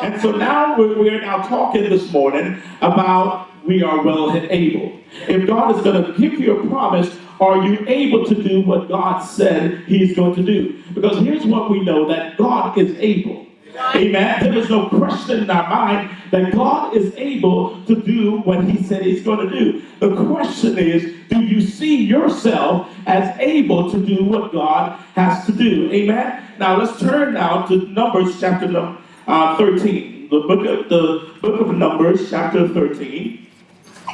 And so now we're now talking this morning about we are well and able. If God is going to give you a promise, are you able to do what God said he's going to do? Because here's what we know, that God is able. Amen. There is no question in our mind that God is able to do what he said he's going to do. The question is, do you see yourself as able to do what God has to do? Amen. Now let's turn now to Numbers chapter 13. The book of Numbers chapter 13.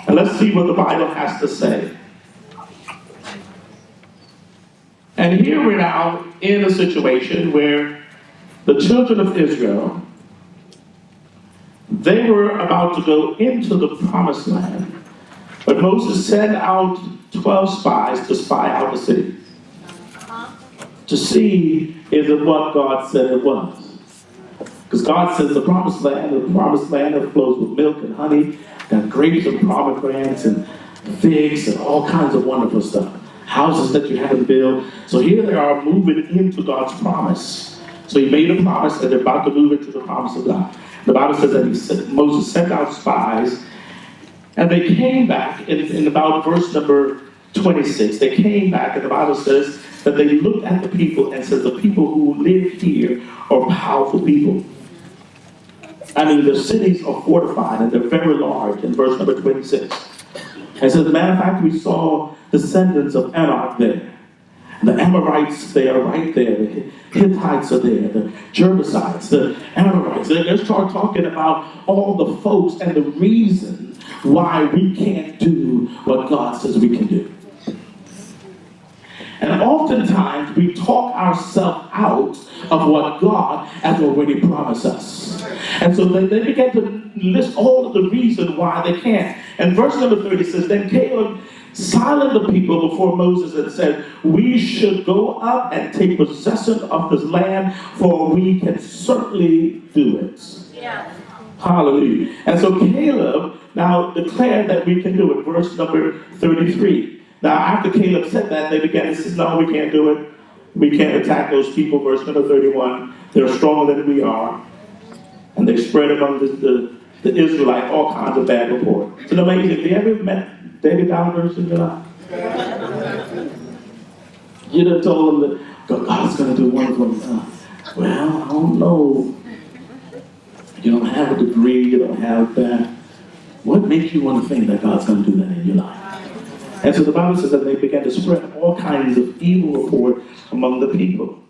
And let's see what the Bible has to say. And here we're now in a situation where the children of Israel, they were about to go into the promised land. But Moses sent out 12 spies to spy out the city, to see is it what God said it was. Because God says the promised land that flows with milk and honey, and grapes and pomegranates and figs and all kinds of wonderful stuff. Houses that you haven't built. So here they are moving into God's promise. So he made a promise that they're about to move into the promise of God. The Bible says that Moses sent out spies, and they came back in about verse number 26. They came back, and the Bible says that they looked at the people and said, the people who live here are powerful people. I mean, the cities are fortified, and they're very large, in verse number 26. And so, as a matter of fact, we saw descendants of Anak there. The Amorites, they are right there. The Hittites are there. The Jebusites, the Amorites. They start talking about all the folks and the reason why we can't do what God says we can do. And oftentimes we talk ourselves out of what God has already promised us. And so they began to list all of the reasons why they can't. And verse number 30 says, then Caleb silent the people before Moses and said, we should go up and take possession of this land, for we can certainly do it. Yeah. Hallelujah. And so Caleb now declared that we can do it. Verse number 33. Now after Caleb said that, they began to say, no, we can't do it. We can't attack those people. Verse number 31. They're stronger than we are. And they spread among the Israelites all kinds of bad report. It's amazing. Have you ever met David Downers in your life? You done told them that God's going to do wonderful. Well, I don't know. You don't have a degree. You don't have that. What makes you want to think that God's going to do that in your life? And so the Bible says that they began to spread all kinds of evil report among the people.